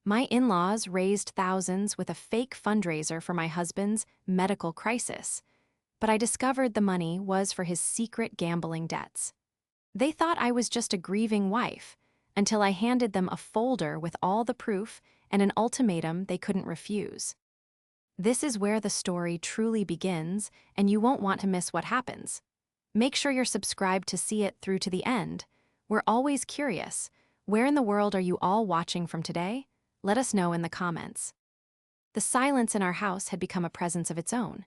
My in-laws raised thousands with a fake fundraiser for my husband's medical crisis, but I discovered the money was for his secret gambling debts. They thought I was just a grieving wife, until I handed them a folder with all the proof and an ultimatum they couldn't refuse. This is where the story truly begins, and you won't want to miss what happens. Make sure you're subscribed to see it through to the end. We're always curious. Where in the world are you all watching from today? Let us know in the comments. The silence in our house had become a presence of its own.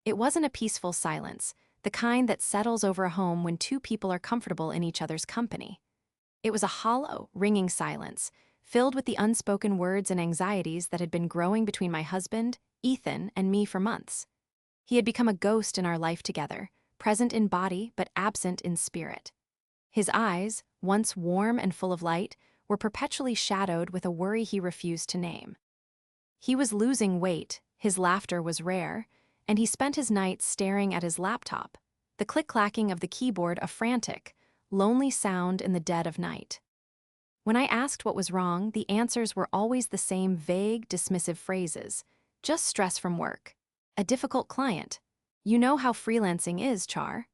It wasn't a peaceful silence, the kind that settles over a home when two people are comfortable in each other's company. It was a hollow, ringing silence, filled with the unspoken words and anxieties that had been growing between my husband, Ethan, and me for months. He had become a ghost in our life together, present in body but absent in spirit. His eyes, once warm and full of light, were perpetually shadowed with a worry he refused to name. He was losing weight, his laughter was rare, and he spent his nights staring at his laptop, the click-clacking of the keyboard a frantic, lonely sound in the dead of night. When I asked what was wrong, the answers were always the same vague, dismissive phrases. Just stress from work. A difficult client. You know how freelancing is, Char.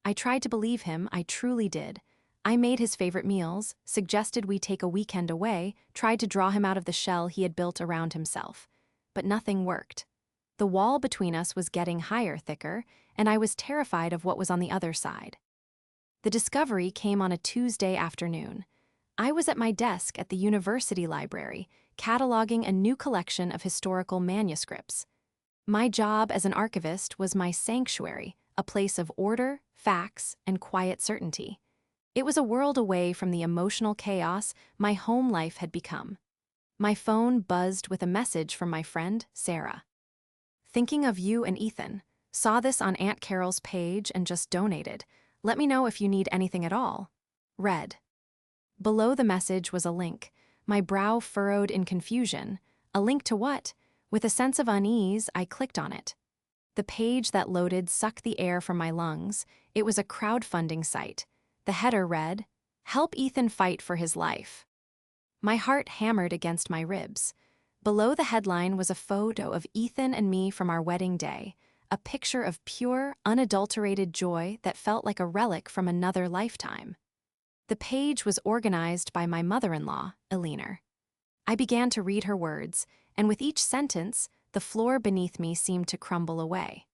I tried to believe him, I truly did. I made his favorite meals, suggested we take a weekend away, tried to draw him out of the shell he had built around himself. But nothing worked. The wall between us was getting higher, thicker, and I was terrified of what was on the other side. The discovery came on a Tuesday afternoon. I was at my desk at the university library, cataloging a new collection of historical manuscripts. My job as an archivist was my sanctuary, a place of order, facts, and quiet certainty. It was a world away from the emotional chaos my home life had become. My phone buzzed with a message from my friend, Sarah. Thinking of you and Ethan. Saw this on Aunt Carol's page and just donated. Let me know if you need anything at all. Read. Below the message was a link. My brow furrowed in confusion. A link to what? With a sense of unease, I clicked on it. The page that loaded sucked the air from my lungs. It was a crowdfunding site. The header read, "Help Ethan fight for his life." My heart hammered against my ribs. Below the headline was a photo of Ethan and me from our wedding day, a picture of pure, unadulterated joy that felt like a relic from another lifetime. The page was organized by my mother-in-law, Eleanor. I began to read her words, and with each sentence, the floor beneath me seemed to crumble away.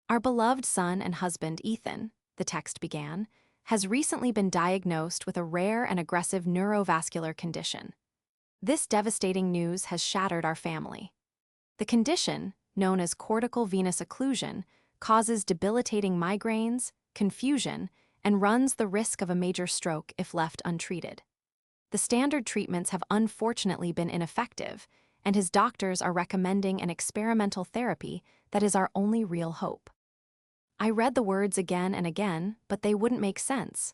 Our beloved son and husband, Ethan, the text began, has recently been diagnosed with a rare and aggressive neurovascular condition. This devastating news has shattered our family. The condition, known as cortical venous occlusion, causes debilitating migraines, confusion, and runs the risk of a major stroke if left untreated. The standard treatments have unfortunately been ineffective, and his doctors are recommending an experimental therapy that is our only real hope. I read the words again and again, but they wouldn't make sense.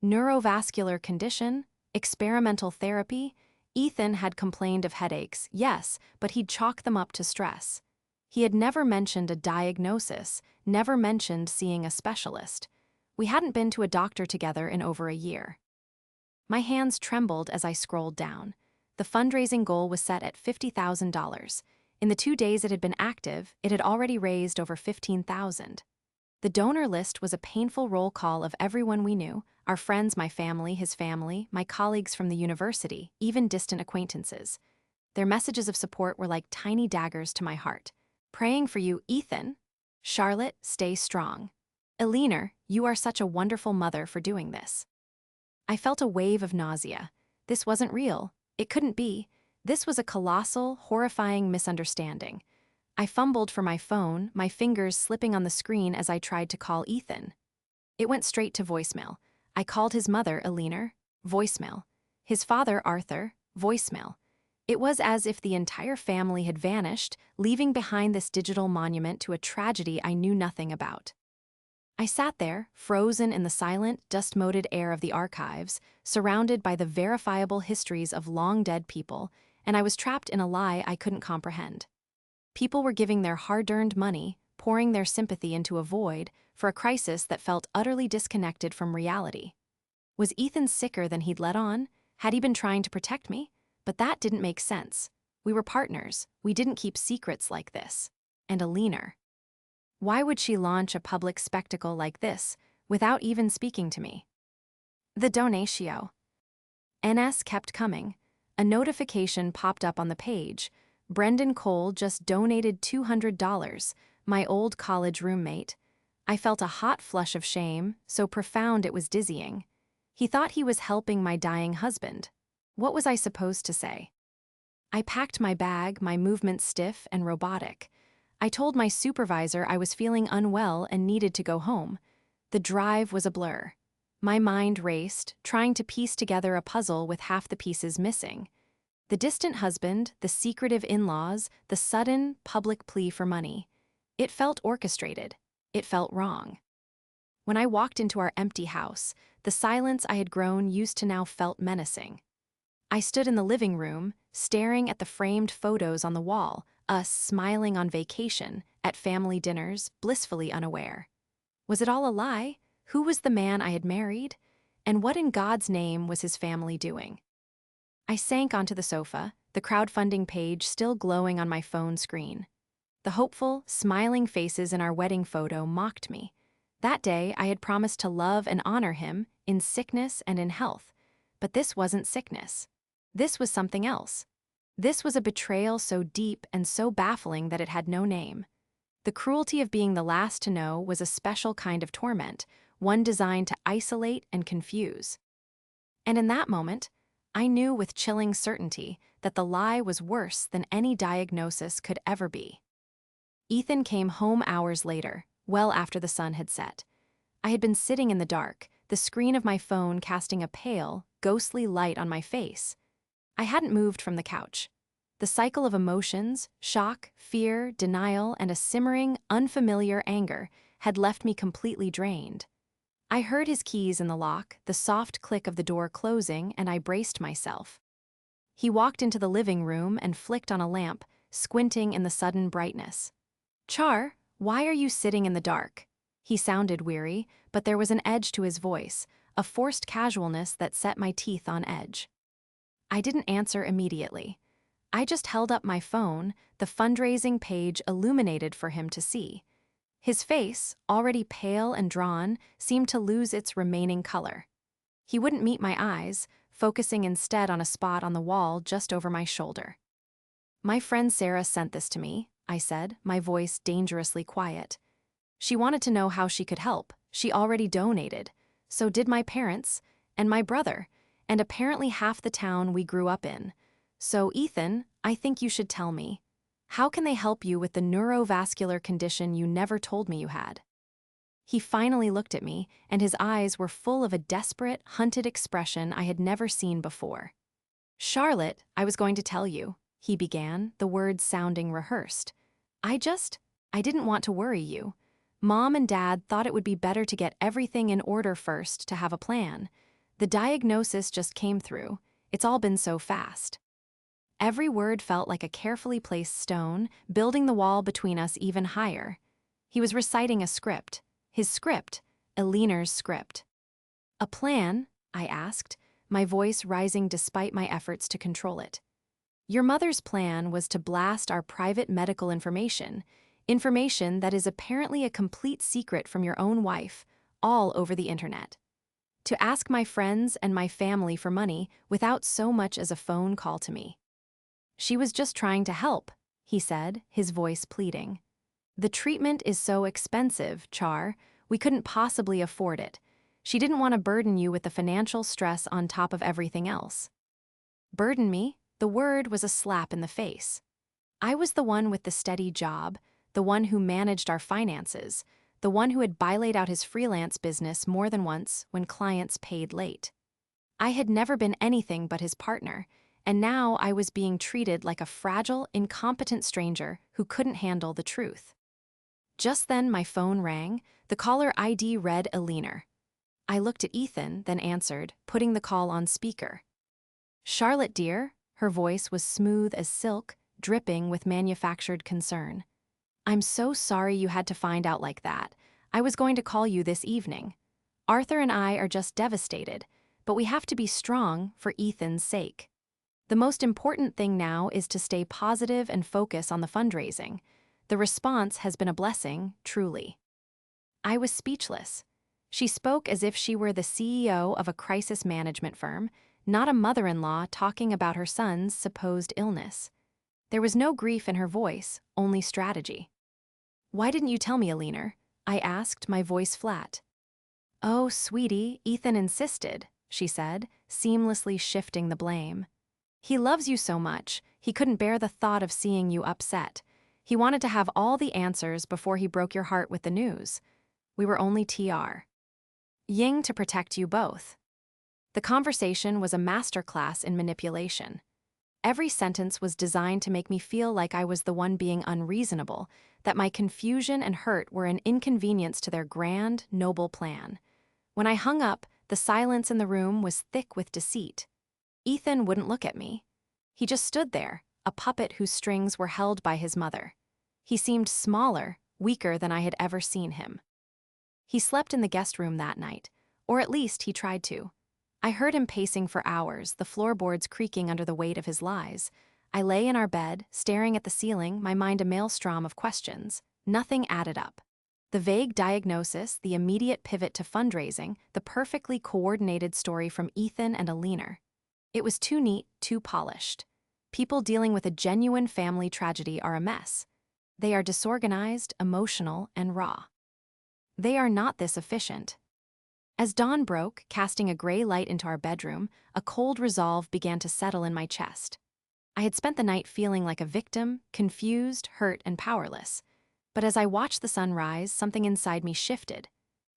Neurovascular condition, experimental therapy. Ethan had complained of headaches, yes, but he'd chalk them up to stress. He had never mentioned a diagnosis, never mentioned seeing a specialist. We hadn't been to a doctor together in over a year. My hands trembled as I scrolled down. The fundraising goal was set at $50,000. In the 2 days it had been active, it had already raised over $15,000. The donor list was a painful roll call of everyone we knew, our friends, my family, his family, my colleagues from the university, even distant acquaintances. Their messages of support were like tiny daggers to my heart. Praying for you, Ethan. Charlotte, stay strong. Eleanor, you are such a wonderful mother for doing this. I felt a wave of nausea. This wasn't real. It couldn't be. This was a colossal, horrifying misunderstanding. I fumbled for my phone, my fingers slipping on the screen as I tried to call Ethan. It went straight to voicemail. I called his mother, Eleanor. Voicemail. His father, Arthur. Voicemail. It was as if the entire family had vanished, leaving behind this digital monument to a tragedy I knew nothing about. I sat there, frozen in the silent, dust-moted air of the archives, surrounded by the verifiable histories of long-dead people, and I was trapped in a lie I couldn't comprehend. People were giving their hard-earned money, pouring their sympathy into a void, for a crisis that felt utterly disconnected from reality. Was Ethan sicker than he'd let on? Had he been trying to protect me? But that didn't make sense. We were partners. We didn't keep secrets like this. And Alina. Why would she launch a public spectacle like this without even speaking to me? The donatio. NS kept coming. A notification popped up on the page. Brendan Cole just donated $200, my old college roommate. I felt a hot flush of shame, so profound it was dizzying. He thought he was helping my dying husband. What was I supposed to say? I packed my bag, my movements stiff and robotic. I told my supervisor I was feeling unwell and needed to go home. The drive was a blur. My mind raced, trying to piece together a puzzle with half the pieces missing. The distant husband, the secretive in-laws, the sudden, public plea for money. It felt orchestrated. It felt wrong. When I walked into our empty house, the silence I had grown used to now felt menacing. I stood in the living room, staring at the framed photos on the wall, us smiling on vacation, at family dinners, blissfully unaware. Was it all a lie? Who was the man I had married? And what in God's name was his family doing? I sank onto the sofa, the crowdfunding page still glowing on my phone screen. The hopeful, smiling faces in our wedding photo mocked me. That day, I had promised to love and honor him in sickness and in health. But this wasn't sickness. This was something else. This was a betrayal so deep and so baffling that it had no name. The cruelty of being the last to know was a special kind of torment, one designed to isolate and confuse. And in that moment, I knew with chilling certainty that the lie was worse than any diagnosis could ever be. Ethan came home hours later, well after the sun had set. I had been sitting in the dark, the screen of my phone casting a pale, ghostly light on my face. I hadn't moved from the couch. The cycle of emotions, shock, fear, denial, and a simmering, unfamiliar anger had left me completely drained. I heard his keys in the lock, the soft click of the door closing, and I braced myself. He walked into the living room and flicked on a lamp, squinting in the sudden brightness. "Char, why are you sitting in the dark?" He sounded weary, but there was an edge to his voice, a forced casualness that set my teeth on edge. I didn't answer immediately. I just held up my phone, the fundraising page illuminated for him to see. His face, already pale and drawn, seemed to lose its remaining color. He wouldn't meet my eyes, focusing instead on a spot on the wall just over my shoulder. "My friend Sarah sent this to me," I said, my voice dangerously quiet. "She wanted to know how she could help. She already donated. So did my parents, and my brother, and apparently half the town we grew up in. So, Ethan, I think you should tell me. How can they help you with the neurovascular condition you never told me you had?" He finally looked at me, and his eyes were full of a desperate, hunted expression I had never seen before. "Charlotte, I was going to tell you," he began, the words sounding rehearsed. I didn't want to worry you. Mom and Dad thought it would be better to get everything in order first to have a plan. The diagnosis just came through. It's all been so fast." Every word felt like a carefully placed stone, building the wall between us even higher. He was reciting a script. His script, Alina's script. "A plan?" I asked, my voice rising despite my efforts to control it. "Your mother's plan was to blast our private medical information that is apparently a complete secret from your own wife, all over the internet. To ask my friends and my family for money without so much as a phone call to me. She was just trying to help," he said, his voice pleading. "The treatment is so expensive, Char, we couldn't possibly afford it. She didn't want to burden you with the financial stress on top of everything else." Burden me? The word was a slap in the face. I was the one with the steady job, the one who managed our finances, the one who had laid out his freelance business more than once when clients paid late. I had never been anything but his partner, and now I was being treated like a fragile, incompetent stranger who couldn't handle the truth. Just then my phone rang, the caller ID read Alina. I looked at Ethan, then answered, putting the call on speaker. "Charlotte, dear," her voice was smooth as silk, dripping with manufactured concern. "I'm so sorry you had to find out like that. I was going to call you this evening. Arthur and I are just devastated, but we have to be strong for Ethan's sake." The most important thing now is to stay positive and focus on the fundraising. The response has been a blessing, truly." I was speechless. She spoke as if she were the CEO of a crisis management firm, not a mother-in-law talking about her son's supposed illness. There was no grief in her voice, only strategy. "Why didn't you tell me, Alina?" I asked, my voice flat. "Oh, sweetie, Ethan insisted," she said, seamlessly shifting the blame. "He loves you so much, he couldn't bear the thought of seeing you upset. He wanted to have all the answers before he broke your heart with the news. We were only TR. Ying to protect you both." The conversation was a masterclass in manipulation. Every sentence was designed to make me feel like I was the one being unreasonable, that my confusion and hurt were an inconvenience to their grand, noble plan. When I hung up, the silence in the room was thick with deceit. Ethan wouldn't look at me. He just stood there, a puppet whose strings were held by his mother. He seemed smaller, weaker than I had ever seen him. He slept in the guest room that night, or at least he tried to. I heard him pacing for hours, the floorboards creaking under the weight of his lies. I lay in our bed, staring at the ceiling, my mind a maelstrom of questions. Nothing added up. The vague diagnosis, the immediate pivot to fundraising, the perfectly coordinated story from Ethan and Alina. It was too neat, too polished. People dealing with a genuine family tragedy are a mess. They are disorganized, emotional, and raw. They are not this efficient. As dawn broke, casting a gray light into our bedroom, a cold resolve began to settle in my chest. I had spent the night feeling like a victim, confused, hurt, and powerless. But as I watched the sun rise, something inside me shifted.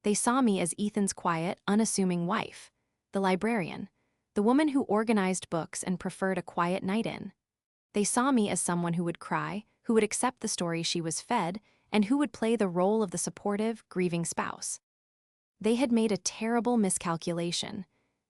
They saw me as Ethan's quiet, unassuming wife, the librarian, the woman who organized books and preferred a quiet night in. They saw me as someone who would cry, who would accept the story she was fed, and who would play the role of the supportive, grieving spouse. They had made a terrible miscalculation.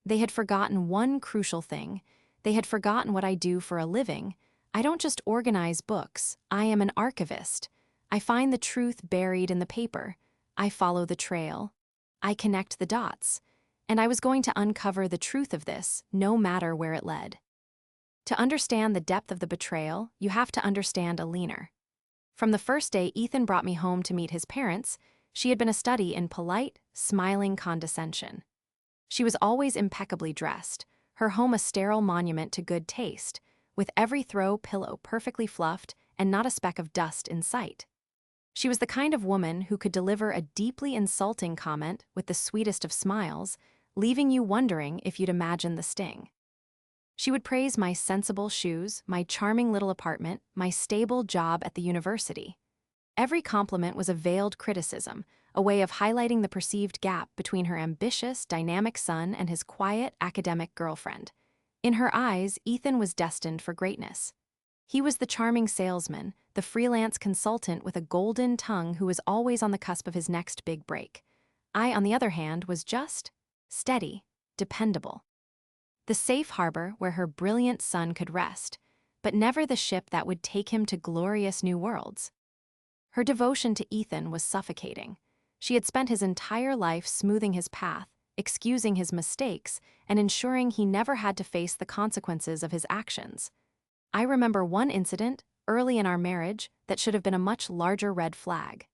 They had forgotten one crucial thing. They had forgotten what I do for a living. I don't just organize books. I am an archivist. I find the truth buried in the paper. I follow the trail. I connect the dots. And I was going to uncover the truth of this, no matter where it led. To understand the depth of the betrayal, you have to understand Alina. From the first day Ethan brought me home to meet his parents, she had been a study in polite, smiling condescension. She was always impeccably dressed, her home a sterile monument to good taste, with every throw pillow perfectly fluffed and not a speck of dust in sight. She was the kind of woman who could deliver a deeply insulting comment with the sweetest of smiles, leaving you wondering if you'd imagine the sting. She would praise my sensible shoes, my charming little apartment, my stable job at the university. Every compliment was a veiled criticism, a way of highlighting the perceived gap between her ambitious, dynamic son and his quiet, academic girlfriend. In her eyes, Ethan was destined for greatness. He was the charming salesman, the freelance consultant with a golden tongue who was always on the cusp of his next big break. I, on the other hand, was just steady, dependable. The safe harbor where her brilliant son could rest, but never the ship that would take him to glorious new worlds. Her devotion to Ethan was suffocating. She had spent his entire life smoothing his path, excusing his mistakes, and ensuring he never had to face the consequences of his actions. I remember one incident, early in our marriage, that should have been a much larger red flag.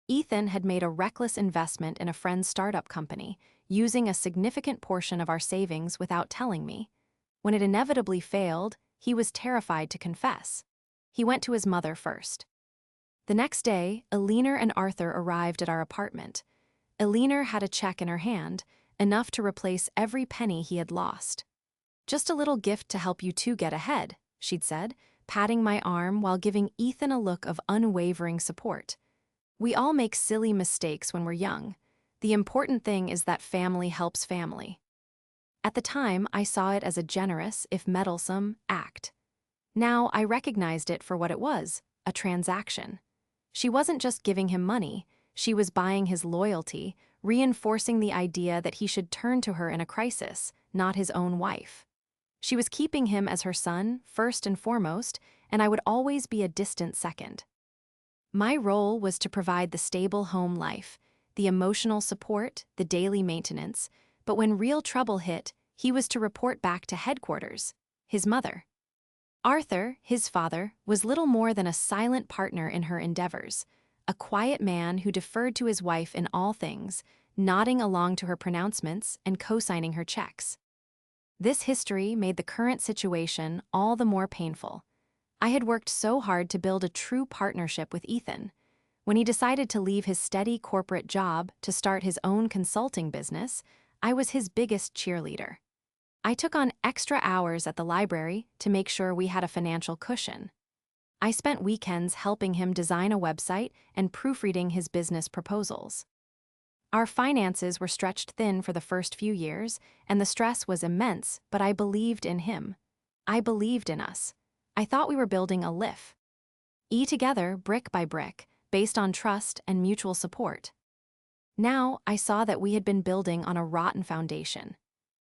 Ethan had made a reckless investment in a friend's startup company, using a significant portion of our savings without telling me. When it inevitably failed, he was terrified to confess. He went to his mother first. The next day, Alina and Arthur arrived at our apartment. Alina had a check in her hand, enough to replace every penny he had lost. "Just a little gift to help you two get ahead," she'd said, patting my arm while giving Ethan a look of unwavering support. "We all make silly mistakes when we're young. The important thing is that family helps family." At the time, I saw it as a generous, if meddlesome, act. Now I recognized it for what it was, a transaction. She wasn't just giving him money, she was buying his loyalty, reinforcing the idea that he should turn to her in a crisis, not his own wife. She was keeping him as her son, first and foremost, and I would always be a distant second. My role was to provide the stable home life, the emotional support, the daily maintenance, but when real trouble hit, he was to report back to headquarters, his mother. Arthur, his father, was little more than a silent partner in her endeavors, a quiet man who deferred to his wife in all things, nodding along to her pronouncements and co-signing her checks. This history made the current situation all the more painful. I had worked so hard to build a true partnership with Ethan. When he decided to leave his steady corporate job to start his own consulting business, I was his biggest cheerleader. I took on extra hours at the library to make sure we had a financial cushion. I spent weekends helping him design a website and proofreading his business proposals. Our finances were stretched thin for the first few years, and the stress was immense, but I believed in him. I believed in us. I thought we were building a life. Together, brick by brick, based on trust and mutual support. Now, I saw that we had been building on a rotten foundation.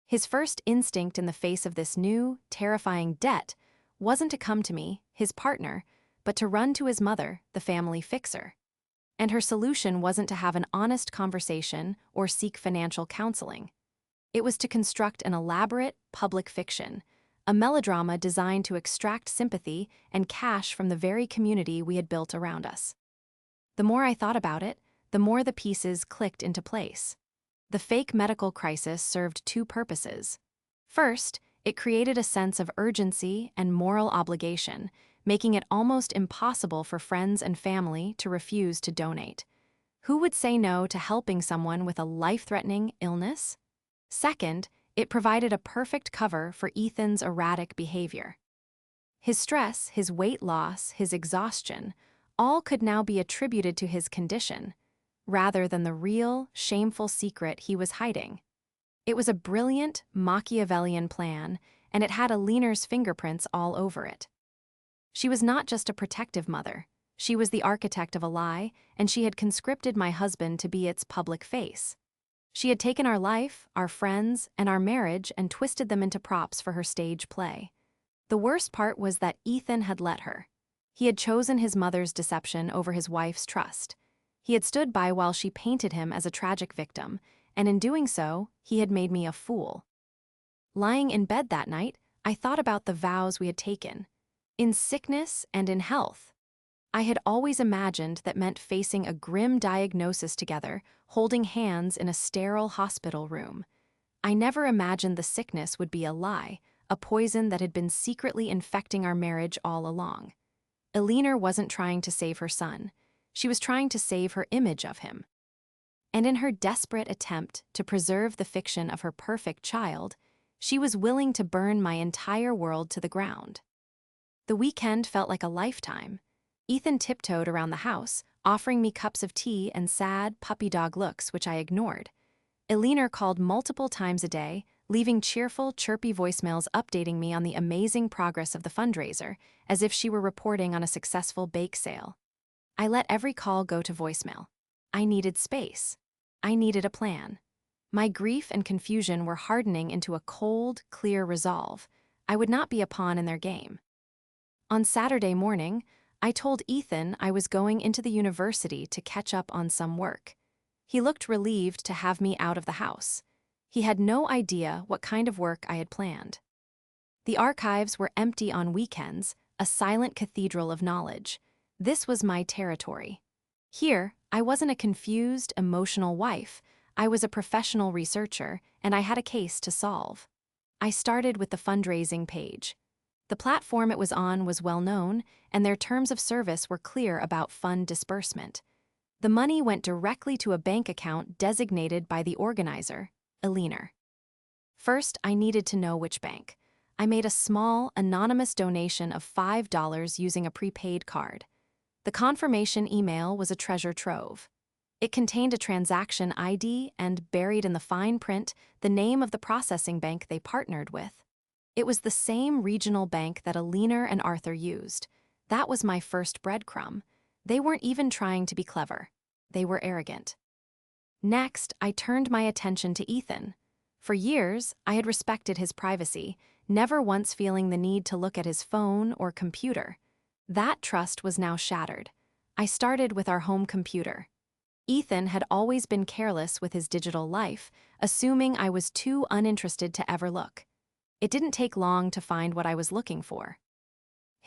His first instinct in the face of this new, terrifying debt wasn't to come to me, his partner, but to run to his mother, the family fixer. And her solution wasn't to have an honest conversation or seek financial counseling. It was to construct an elaborate, public fiction, a melodrama designed to extract sympathy and cash from the very community we had built around us. The more I thought about it, the more the pieces clicked into place. The fake medical crisis served two purposes. First, it created a sense of urgency and moral obligation, making it almost impossible for friends and family to refuse to donate. Who would say no to helping someone with a life-threatening illness? Second, it provided a perfect cover for Ethan's erratic behavior. His stress, his weight loss, his exhaustion, all could now be attributed to his condition, rather than the real, shameful secret he was hiding. It was a brilliant, Machiavellian plan, and it had Aline's fingerprints all over it. She was not just a protective mother. She was the architect of a lie, and she had conscripted my husband to be its public face. She had taken our life, our friends, and our marriage and twisted them into props for her stage play. The worst part was that Ethan had let her. He had chosen his mother's deception over his wife's trust. He had stood by while she painted him as a tragic victim, and in doing so, he had made me a fool. Lying in bed that night, I thought about the vows we had taken, in sickness and in health. I had always imagined that meant facing a grim diagnosis together, holding hands in a sterile hospital room. I never imagined the sickness would be a lie, a poison that had been secretly infecting our marriage all along. Aline wasn't trying to save her son. She was trying to save her image of him. And in her desperate attempt to preserve the fiction of her perfect child, she was willing to burn my entire world to the ground. The weekend felt like a lifetime. Ethan tiptoed around the house, offering me cups of tea and sad, puppy dog looks which I ignored. Aline called multiple times a day, leaving cheerful, chirpy voicemails updating me on the amazing progress of the fundraiser, as if she were reporting on a successful bake sale. I let every call go to voicemail. I needed space. I needed a plan. My grief and confusion were hardening into a cold, clear resolve. I would not be a pawn in their game. On Saturday morning, I told Ethan I was going into the university to catch up on some work. He looked relieved to have me out of the house. He had no idea what kind of work I had planned. The archives were empty on weekends, a silent cathedral of knowledge. This was my territory. Here, I wasn't a confused, emotional wife. I was a professional researcher, and I had a case to solve. I started with the fundraising page. The platform it was on was well known, and their terms of service were clear about fund disbursement. The money went directly to a bank account designated by the organizer, Aline. First, I needed to know which bank. I made a small, anonymous donation of $5 using a prepaid card. The confirmation email was a treasure trove. It contained a transaction ID and, buried in the fine print, the name of the processing bank they partnered with. It was the same regional bank that Aline and Arthur used. That was my first breadcrumb. They weren't even trying to be clever. They were arrogant. Next, I turned my attention to Ethan. For years, I had respected his privacy, never once feeling the need to look at his phone or computer. That trust was now shattered. I started with our home computer. Ethan had always been careless with his digital life, assuming I was too uninterested to ever look. It didn't take long to find what I was looking for.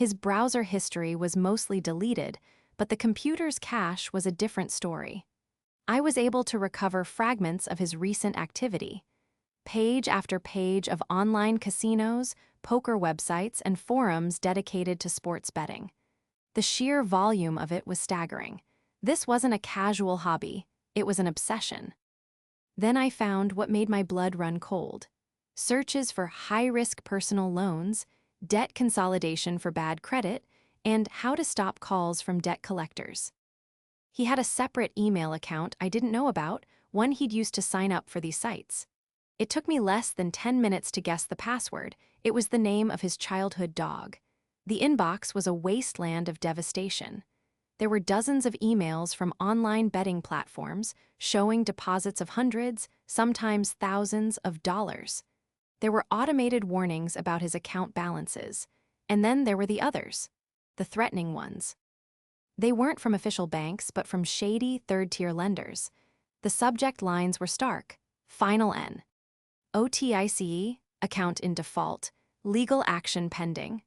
His browser history was mostly deleted, but the computer's cache was a different story. I was able to recover fragments of his recent activity. Page after page of online casinos, poker websites, and forums dedicated to sports betting. The sheer volume of it was staggering. This wasn't a casual hobby, it was an obsession. Then I found what made my blood run cold. Searches for high-risk personal loans, debt consolidation for bad credit, and how to stop calls from debt collectors. He had a separate email account I didn't know about, one he'd used to sign up for these sites. It took me less than 10 minutes to guess the password. It was the name of his childhood dog. The inbox was a wasteland of devastation. There were dozens of emails from online betting platforms showing deposits of hundreds, sometimes thousands of dollars. There were automated warnings about his account balances. And then there were the others, the threatening ones. They weren't from official banks, but from shady third-tier lenders. The subject lines were stark. Final N. OTICE, account in default, legal action pending.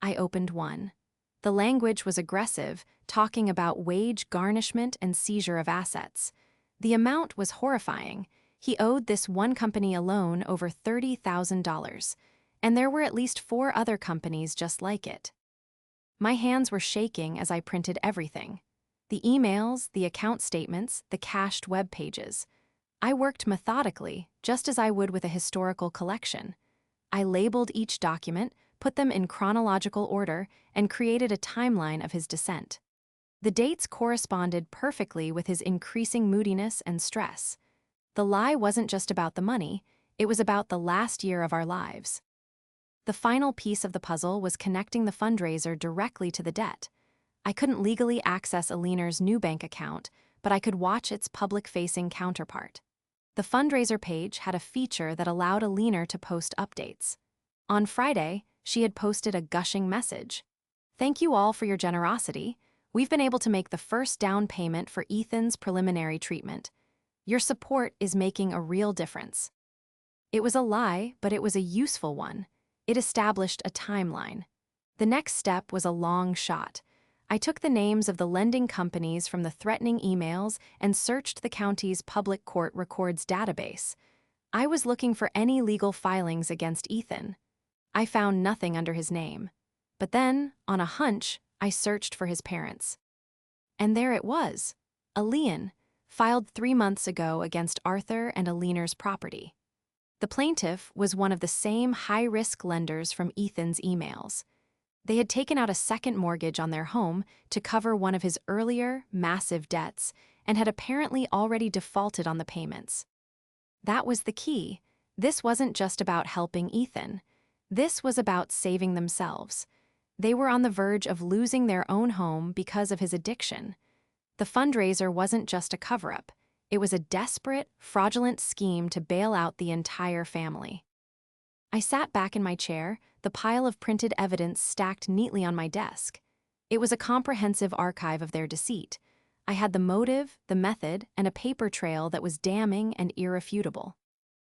I opened one. The language was aggressive, talking about wage garnishment and seizure of assets. The amount was horrifying. He owed this one company alone over $30,000, and there were at least 4 other companies just like it. My hands were shaking as I printed everything. The emails, the account statements, the cached web pages. I worked methodically, just as I would with a historical collection. I labeled each document, put them in chronological order, and created a timeline of his descent. The dates corresponded perfectly with his increasing moodiness and stress. The lie wasn't just about the money, it was about the last year of our lives. The final piece of the puzzle was connecting the fundraiser directly to the debt. I couldn't legally access Aliner's new bank account, but I could watch its public-facing counterpart. The fundraiser page had a feature that allowed Aliner to post updates. On Friday, she had posted a gushing message. "Thank you all for your generosity. We've been able to make the first down payment for Ethan's preliminary treatment. Your support is making a real difference." It was a lie, but it was a useful one. It established a timeline. The next step was a long shot. I took the names of the lending companies from the threatening emails and searched the county's public court records database. I was looking for any legal filings against Ethan. I found nothing under his name. But then, on a hunch, I searched for his parents. And there it was, a lien, filed 3 months ago against Arthur and Aliner's property. The plaintiff was one of the same high-risk lenders from Ethan's emails. They had taken out a second mortgage on their home to cover one of his earlier, massive debts and had apparently already defaulted on the payments. That was the key. This wasn't just about helping Ethan. This was about saving themselves. They were on the verge of losing their own home because of his addiction. The fundraiser wasn't just a cover-up. It was a desperate, fraudulent scheme to bail out the entire family. I sat back in my chair, the pile of printed evidence stacked neatly on my desk. It was a comprehensive archive of their deceit. I had the motive, the method, and a paper trail that was damning and irrefutable.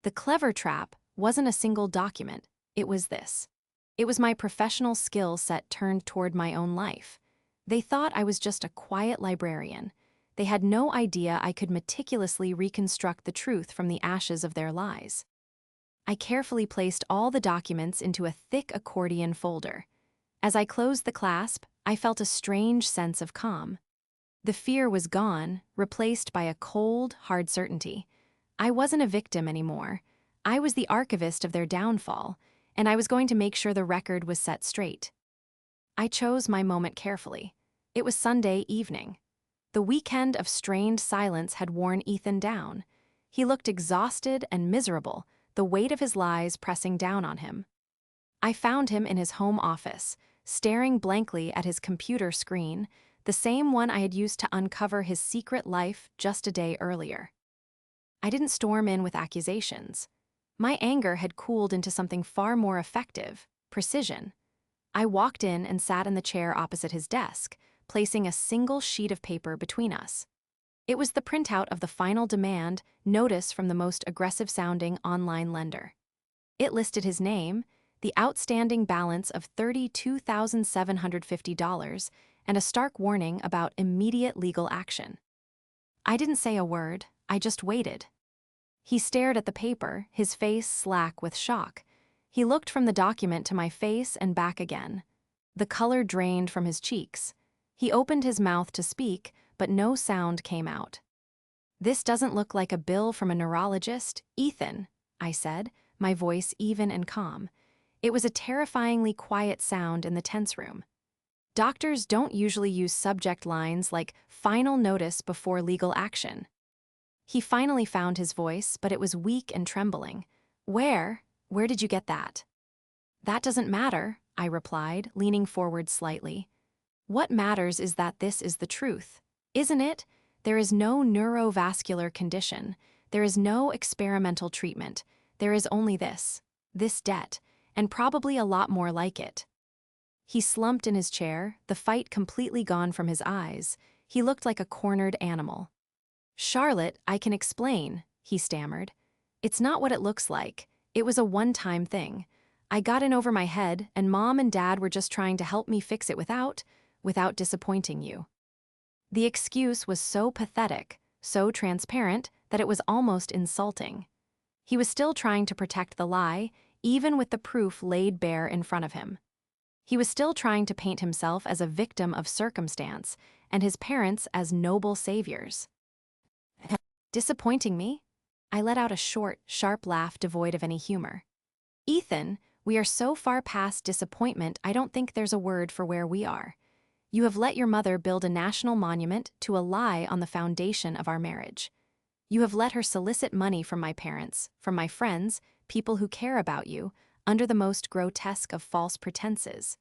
The clever trap wasn't a single document, it was this. It was my professional skill set turned toward my own life. They thought I was just a quiet librarian. They had no idea I could meticulously reconstruct the truth from the ashes of their lies. I carefully placed all the documents into a thick accordion folder. As I closed the clasp, I felt a strange sense of calm. The fear was gone, replaced by a cold, hard certainty. I wasn't a victim anymore. I was the archivist of their downfall, and I was going to make sure the record was set straight. I chose my moment carefully. It was Sunday evening. The weekend of strained silence had worn Ethan down. He looked exhausted and miserable, the weight of his lies pressing down on him. I found him in his home office, staring blankly at his computer screen, the same one I had used to uncover his secret life just a day earlier. I didn't storm in with accusations. My anger had cooled into something far more effective, precision. I walked in and sat in the chair opposite his desk, placing a single sheet of paper between us. It was the printout of the final demand, notice from the most aggressive-sounding online lender. It listed his name, the outstanding balance of $32,750, and a stark warning about immediate legal action. I didn't say a word, I just waited. He stared at the paper, his face slack with shock. He looked from the document to my face and back again. The color drained from his cheeks. He opened his mouth to speak, but no sound came out. "This doesn't look like a bill from a neurologist, Ethan," I said, my voice even and calm. It was a terrifyingly quiet sound in the tense room. Doctors don't usually use subject lines like "final notice before legal action." He finally found his voice, but it was weak and trembling. Where did you get that?" "That doesn't matter," I replied, leaning forward slightly. "What matters is that this is the truth. Isn't it? There is no neurovascular condition. There is no experimental treatment. There is only this debt, and probably a lot more like it." He slumped in his chair, the fight completely gone from his eyes. He looked like a cornered animal. "Charlotte, I can explain," he stammered. "It's not what it looks like. It was a one-time thing. I got in over my head, and Mom and Dad were just trying to help me fix it without disappointing you." The excuse was so pathetic, so transparent, that it was almost insulting. He was still trying to protect the lie, even with the proof laid bare in front of him. He was still trying to paint himself as a victim of circumstance, and his parents as noble saviors. "Disappointing me?" I let out a short, sharp laugh devoid of any humor. "Ethan, we are so far past disappointment I don't think there's a word for where we are. You have let your mother build a national monument to a lie on the foundation of our marriage. You have let her solicit money from my parents, from my friends, people who care about you, under the most grotesque of false pretenses.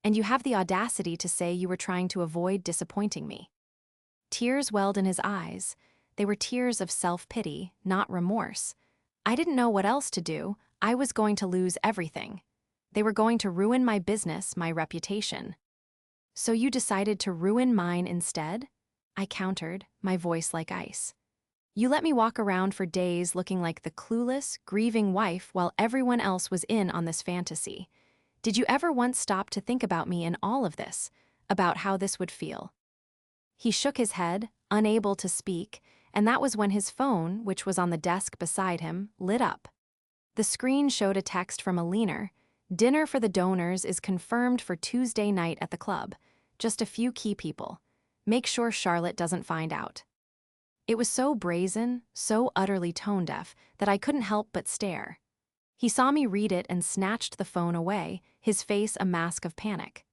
And you have the audacity to say you were trying to avoid disappointing me." Tears welled in his eyes. They were tears of self-pity, not remorse. I didn't know what else to do. I was going to lose everything. They were going to ruin my business, my reputation. "So you decided to ruin mine instead?" I countered, my voice like ice. "You let me walk around for days looking like the clueless, grieving wife while everyone else was in on this fantasy. Did you ever once stop to think about me in all of this, about how this would feel?" He shook his head, unable to speak, and that was when his phone, which was on the desk beside him, lit up. The screen showed a text from a leaner. "Dinner for the donors is confirmed for Tuesday night at the club. Just a few key people. Make sure Charlotte doesn't find out." It was so brazen, so utterly tone-deaf, that I couldn't help but stare. He saw me read it and snatched the phone away, his face a mask of panic.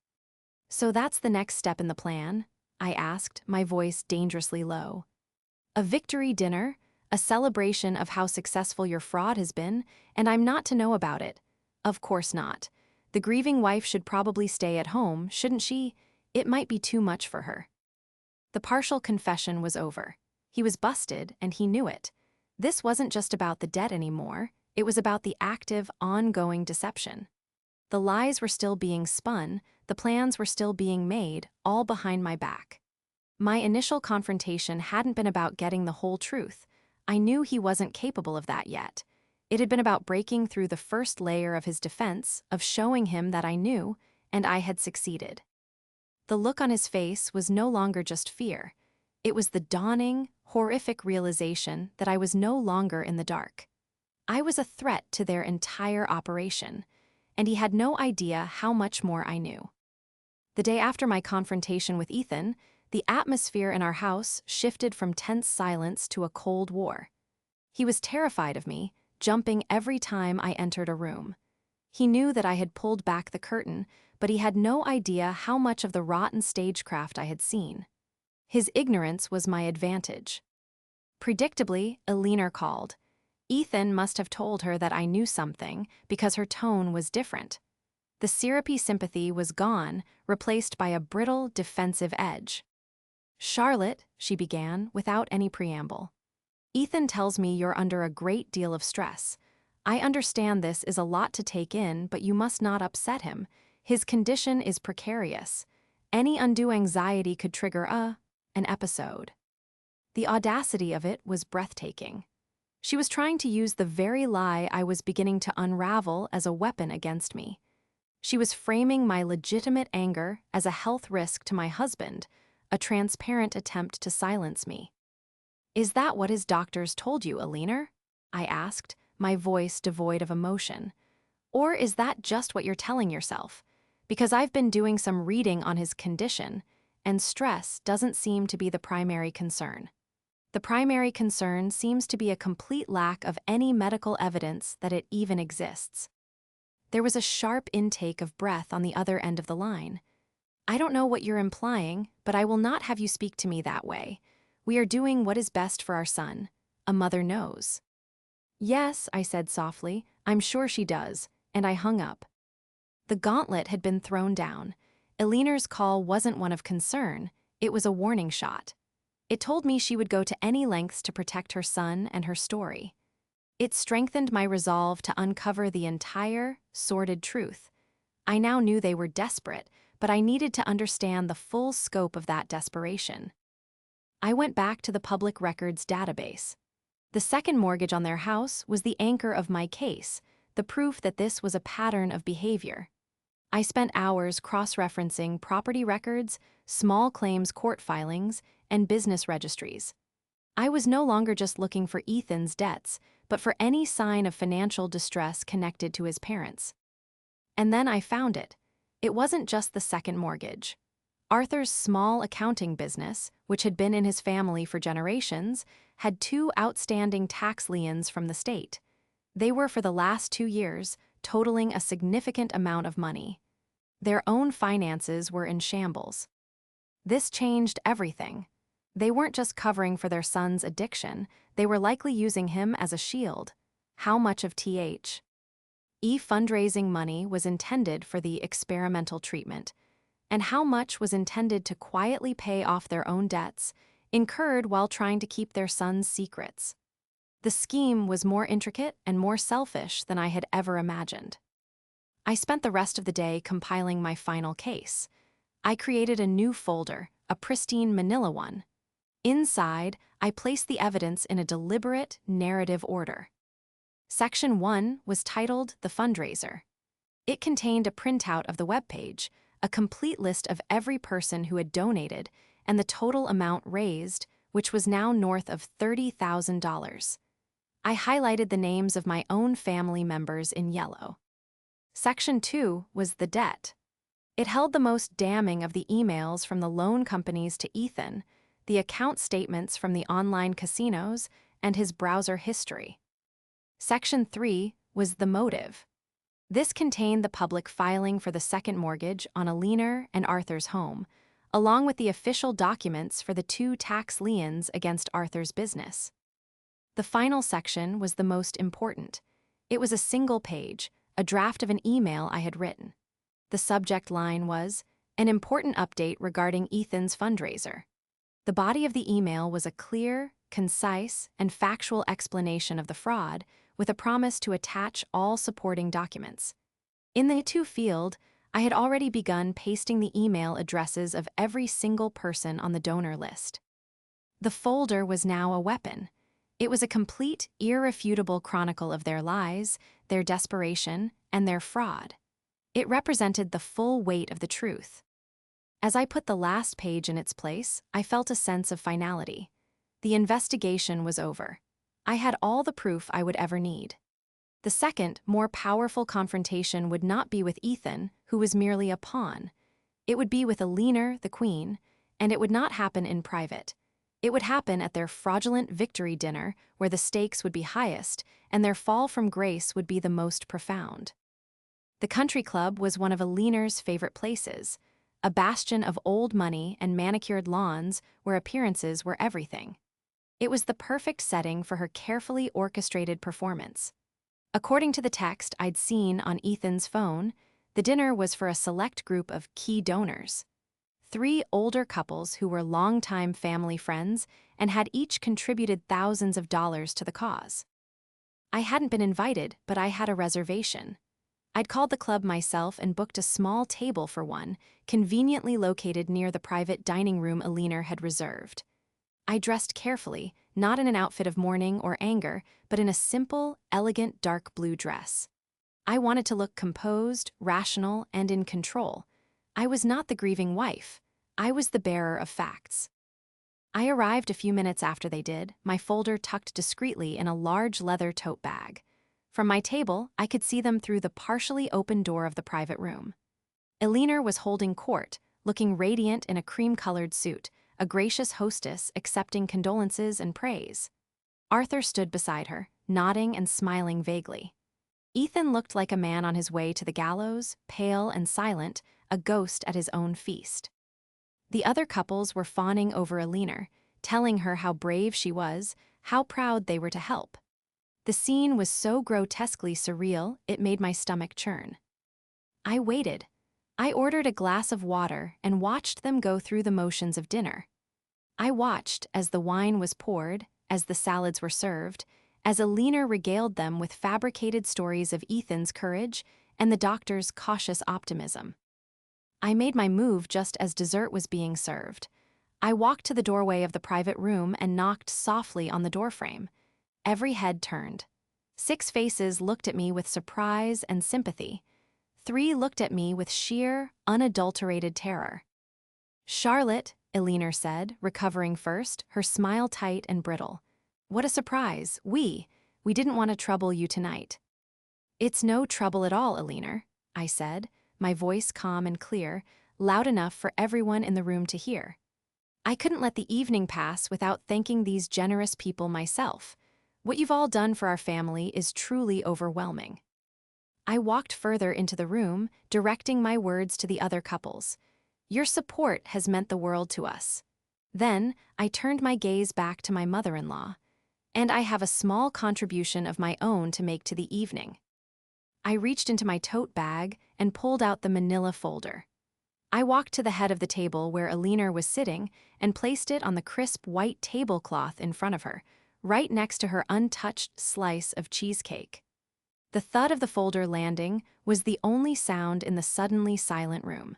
"So that's the next step in the plan?" I asked, my voice dangerously low. "A victory dinner? A celebration of how successful your fraud has been, and I'm not to know about it?" "Of course not. The grieving wife should probably stay at home, shouldn't she? It might be too much for her." The partial confession was over. He was busted, and he knew it. This wasn't just about the debt anymore. It was about the active, ongoing deception. The lies were still being spun, the plans were still being made, all behind my back. My initial confrontation hadn't been about getting the whole truth. I knew he wasn't capable of that yet. It had been about breaking through the first layer of his defense, of showing him that I knew, and I had succeeded. The look on his face was no longer just fear. It was the dawning, horrific realization that I was no longer in the dark. I was a threat to their entire operation, and he had no idea how much more I knew. The day after my confrontation with Ethan, the atmosphere in our house shifted from tense silence to a cold war. He was terrified of me, jumping every time I entered a room. He knew that I had pulled back the curtain, but he had no idea how much of the rotten stagecraft I had seen. His ignorance was my advantage. Predictably, Eleanor called. Ethan must have told her that I knew something, because her tone was different. The syrupy sympathy was gone, replaced by a brittle, defensive edge. "Charlotte," she began, without any preamble. "Ethan tells me you're under a great deal of stress. I understand this is a lot to take in, but you must not upset him. His condition is precarious. Any undue anxiety could trigger an episode." The audacity of it was breathtaking. She was trying to use the very lie I was beginning to unravel as a weapon against me. She was framing my legitimate anger as a health risk to my husband, a transparent attempt to silence me. "Is that what his doctors told you, Alina?" I asked, my voice devoid of emotion. "Or is that just what you're telling yourself? Because I've been doing some reading on his condition, and stress doesn't seem to be the primary concern. The primary concern seems to be a complete lack of any medical evidence that it even exists." There was a sharp intake of breath on the other end of the line. "I don't know what you're implying, but I will not have you speak to me that way. We are doing what is best for our son. A mother knows." "Yes," I said softly, "I'm sure she does," and I hung up. The gauntlet had been thrown down. Alina's call wasn't one of concern, it was a warning shot. It told me she would go to any lengths to protect her son and her story. It strengthened my resolve to uncover the entire, sordid truth. I now knew they were desperate, but I needed to understand the full scope of that desperation. I went back to the public records database. The second mortgage on their house was the anchor of my case, the proof that this was a pattern of behavior. I spent hours cross-referencing property records, small claims court filings, and business registries. I was no longer just looking for Ethan's debts, but for any sign of financial distress connected to his parents. And then I found it. It wasn't just the second mortgage. Arthur's small accounting business, which had been in his family for generations, had 2 outstanding tax liens from the state. They were for the last 2 years, totaling a significant amount of money. Their own finances were in shambles. This changed everything. They weren't just covering for their son's addiction, they were likely using him as a shield. How much of fundraising money was intended for the experimental treatment, and how much was intended to quietly pay off their own debts, incurred while trying to keep their son's secrets? The scheme was more intricate and more selfish than I had ever imagined. I spent the rest of the day compiling my final case. I created a new folder, a pristine manila one. Inside, I placed the evidence in a deliberate, narrative order. Section 1 was titled The Fundraiser. It contained a printout of the webpage, a complete list of every person who had donated, and the total amount raised, which was now north of $30,000. I highlighted the names of my own family members in yellow. Section 2 was the debt. It held the most damning of the emails from the loan companies to Ethan, the account statements from the online casinos, and his browser history. Section 3 was the motive. This contained the public filing for the second mortgage on Alina and Arthur's home, along with the official documents for the 2 tax liens against Arthur's business. The final section was the most important. It was a single page, a draft of an email I had written. The subject line was, "An important update regarding Ethan's fundraiser." The body of the email was a clear, concise, and factual explanation of the fraud, with a promise to attach all supporting documents. In the to field, I had already begun pasting the email addresses of every single person on the donor list. The folder was now a weapon. It was a complete, irrefutable chronicle of their lies, their desperation, and their fraud. It represented the full weight of the truth. As I put the last page in its place, I felt a sense of finality. The investigation was over. I had all the proof I would ever need. The second, more powerful confrontation would not be with Ethan, who was merely a pawn. It would be with Alina, the queen, and it would not happen in private. It would happen at their fraudulent victory dinner, where the stakes would be highest, and their fall from grace would be the most profound. The country club was one of Alina's favorite places, a bastion of old money and manicured lawns where appearances were everything. It was the perfect setting for her carefully orchestrated performance. According to the text I'd seen on Ethan's phone, the dinner was for a select group of key donors. 3 older couples who were longtime family friends and had each contributed thousands of dollars to the cause. I hadn't been invited, but I had a reservation. I'd called the club myself and booked a small table for one, conveniently located near the private dining room Alina had reserved. I dressed carefully, not in an outfit of mourning or anger, but in a simple, elegant dark blue dress. I wanted to look composed, rational, and in control. I was not the grieving wife. I was the bearer of facts. I arrived a few minutes after they did, my folder tucked discreetly in a large leather tote bag. From my table, I could see them through the partially open door of the private room. Elinor was holding court, looking radiant in a cream-colored suit, a gracious hostess accepting condolences and praise. Arthur stood beside her, nodding and smiling vaguely. Ethan looked like a man on his way to the gallows, pale and silent, a ghost at his own feast. The other couples were fawning over Elinor, telling her how brave she was, how proud they were to help. The scene was so grotesquely surreal, it made my stomach churn. I waited. I ordered a glass of water and watched them go through the motions of dinner. I watched as the wine was poured, as the salads were served, as Elinor regaled them with fabricated stories of Ethan's courage and the doctor's cautious optimism. I made my move just as dessert was being served. I walked to the doorway of the private room and knocked softly on the doorframe. Every head turned. 6 faces looked at me with surprise and sympathy. 3 looked at me with sheer, unadulterated terror. "Charlotte," Elinor said, recovering first, her smile tight and brittle. "What a surprise. We didn't want to trouble you tonight." "It's no trouble at all, Elinor," I said, my voice calm and clear, loud enough for everyone in the room to hear. "I couldn't let the evening pass without thanking these generous people myself. What you've all done for our family is truly overwhelming." I walked further into the room, directing my words to the other couples. "Your support has meant the world to us." Then, I turned my gaze back to my mother-in-law. "And I have a small contribution of my own to make to the evening." I reached into my tote bag and pulled out the manila folder. I walked to the head of the table where Elinor was sitting and placed it on the crisp white tablecloth in front of her, right next to her untouched slice of cheesecake. The thud of the folder landing was the only sound in the suddenly silent room.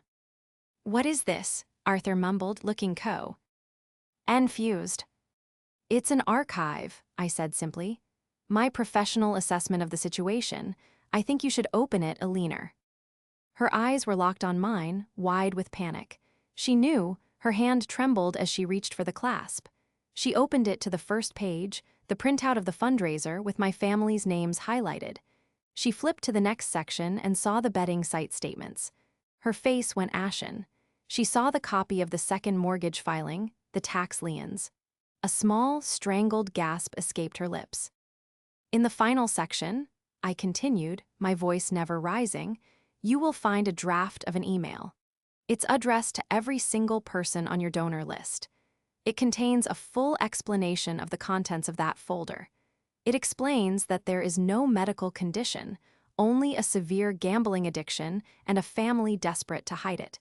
"What is this?" Arthur mumbled, looking confused. "It's an archive," I said simply. "My professional assessment of the situation. I think you should open it, Elinor." Her eyes were locked on mine, wide with panic. She knew, her hand trembled as she reached for the clasp. She opened it to the first page, the printout of the fundraiser with my family's names highlighted. She flipped to the next section and saw the betting site statements. Her face went ashen. She saw the copy of the second mortgage filing, the tax liens. A small, strangled gasp escaped her lips. "In the final section," I continued, my voice never rising, "you will find a draft of an email. It's addressed to every single person on your donor list. It contains a full explanation of the contents of that folder. It explains that there is no medical condition, only a severe gambling addiction and a family desperate to hide it.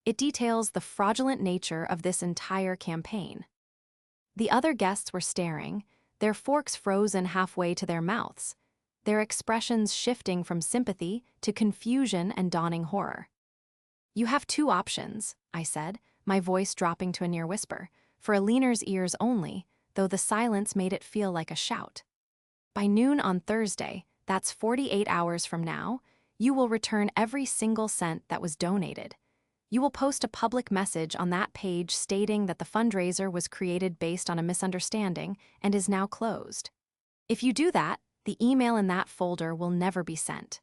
It details the fraudulent nature of this entire campaign." The other guests were staring, their forks frozen halfway to their mouths, their expressions shifting from sympathy to confusion and dawning horror. "You have 2 options," I said, my voice dropping to a near whisper, for Elinor's ears only, though the silence made it feel like a shout. "By noon on Thursday, that's 48 hours from now, you will return every single cent that was donated. You will post a public message on that page stating that the fundraiser was created based on a misunderstanding and is now closed. If you do that, the email in that folder will never be sent.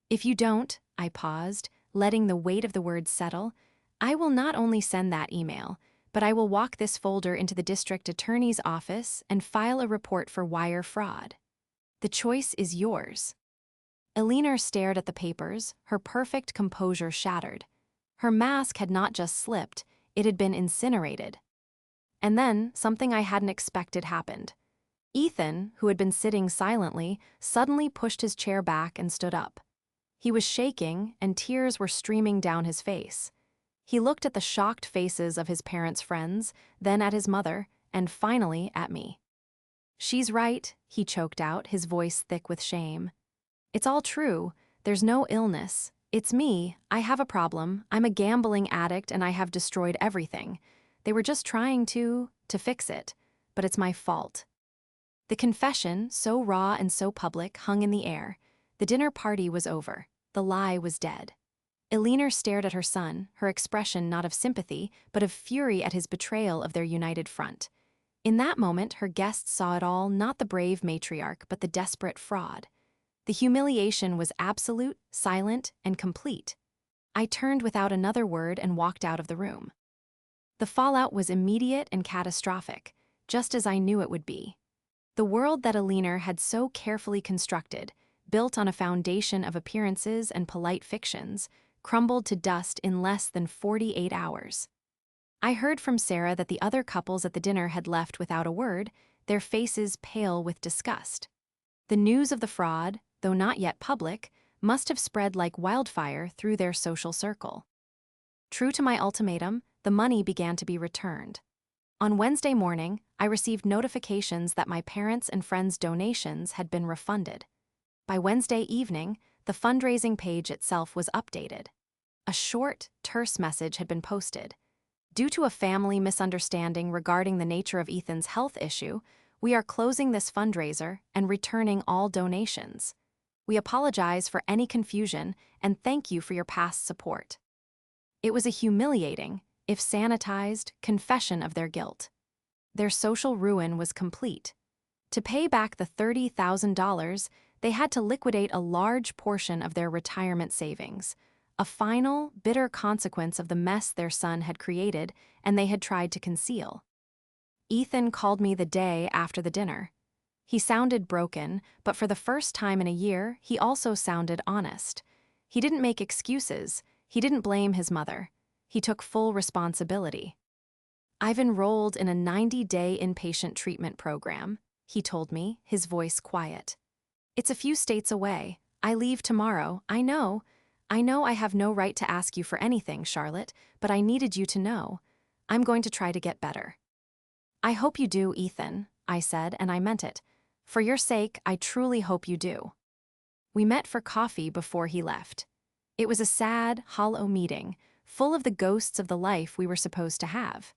If you don't," I paused, letting the weight of the words settle, "I will not only send that email, but I will walk this folder into the district attorney's office and file a report for wire fraud. The choice is yours." Elinor stared at the papers, her perfect composure shattered. Her mask had not just slipped, it had been incinerated. And then, something I hadn't expected happened. Ethan, who had been sitting silently, suddenly pushed his chair back and stood up. He was shaking, and tears were streaming down his face. He looked at the shocked faces of his parents' friends, then at his mother, and finally at me. "She's right," he choked out, his voice thick with shame. "It's all true. There's no illness. It's me. I have a problem. I'm a gambling addict and I have destroyed everything. They were just trying to fix it. but it's my fault. The confession, so raw and so public, hung in the air. The dinner party was over. The lie was dead. Eleanor stared at her son, her expression not of sympathy, but of fury at his betrayal of their united front. In that moment, her guests saw it all, not the brave matriarch, but the desperate fraud. The humiliation was absolute, silent, and complete. I turned without another word and walked out of the room. The fallout was immediate and catastrophic, just as I knew it would be. The world that Eleanor had so carefully constructed, built on a foundation of appearances and polite fictions, crumbled to dust in less than 48 hours. I heard from Sarah that the other couples at the dinner had left without a word, their faces pale with disgust. The news of the fraud, though not yet public, must have spread like wildfire through their social circle. True to my ultimatum, the money began to be returned. On Wednesday morning, I received notifications that my parents' and friends' donations had been refunded. By Wednesday evening, the fundraising page itself was updated. A short, terse message had been posted. Due to a family misunderstanding regarding the nature of Ethan's health issue, we are closing this fundraiser and returning all donations. We apologize for any confusion and thank you for your past support. It was a humiliating, if sanitized, confession of their guilt. Their social ruin was complete. To pay back the $30,000, they had to liquidate a large portion of their retirement savings, a final, bitter consequence of the mess their son had created and they had tried to conceal. Ethan called me the day after the dinner. He sounded broken, but for the first time in a year, he also sounded honest. He didn't make excuses. He didn't blame his mother. He took full responsibility. "I've enrolled in a 90-day inpatient treatment program," he told me, his voice quiet. "It's a few states away. I leave tomorrow. I know I have no right to ask you for anything, Charlotte, but I needed you to know. I'm going to try to get better." "I hope you do, Ethan," I said, and I meant it. "For your sake, I truly hope you do." We met for coffee before he left. It was a sad, hollow meeting, full of the ghosts of the life we were supposed to have.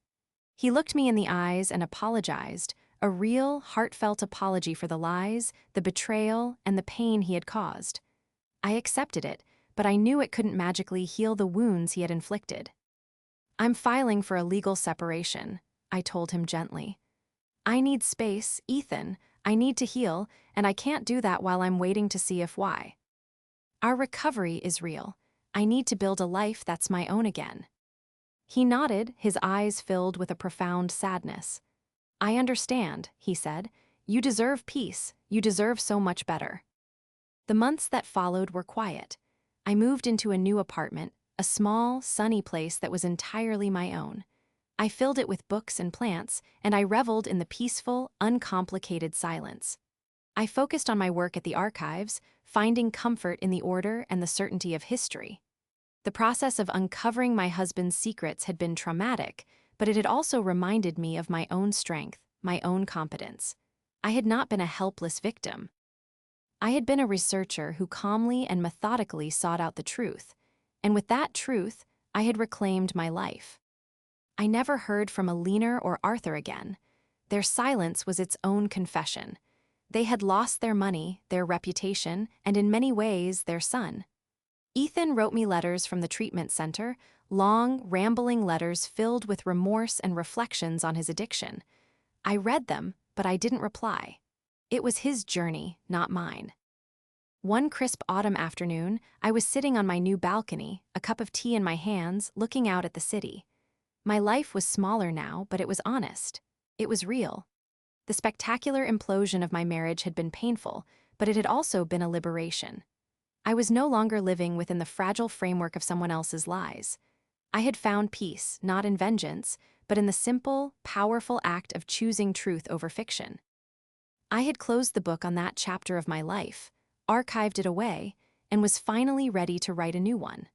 He looked me in the eyes and apologized, a real, heartfelt apology for the lies, the betrayal, and the pain he had caused. I accepted it, but I knew it couldn't magically heal the wounds he had inflicted. "I'm filing for a legal separation," I told him gently. "I need space, Ethan. I need to heal, and I can't do that while I'm waiting to see if why. Our recovery is real. I need to build a life that's my own again." He nodded, his eyes filled with a profound sadness. "I understand," he said. "You deserve peace. You deserve so much better." The months that followed were quiet. I moved into a new apartment, a small, sunny place that was entirely my own. I filled it with books and plants, and I reveled in the peaceful, uncomplicated silence. I focused on my work at the archives, finding comfort in the order and the certainty of history. The process of uncovering my husband's secrets had been traumatic, but it had also reminded me of my own strength, my own competence. I had not been a helpless victim. I had been a researcher who calmly and methodically sought out the truth, and with that truth, I had reclaimed my life. I never heard from Eleanor or Arthur again. Their silence was its own confession. They had lost their money, their reputation, and in many ways, their son. Ethan wrote me letters from the treatment center, long, rambling letters filled with remorse and reflections on his addiction. I read them, but I didn't reply. It was his journey, not mine. One crisp autumn afternoon, I was sitting on my new balcony, a cup of tea in my hands, looking out at the city. My life was smaller now, but it was honest. It was real. The spectacular implosion of my marriage had been painful, but it had also been a liberation. I was no longer living within the fragile framework of someone else's lies. I had found peace, not in vengeance, but in the simple, powerful act of choosing truth over fiction. I had closed the book on that chapter of my life, archived it away, and was finally ready to write a new one.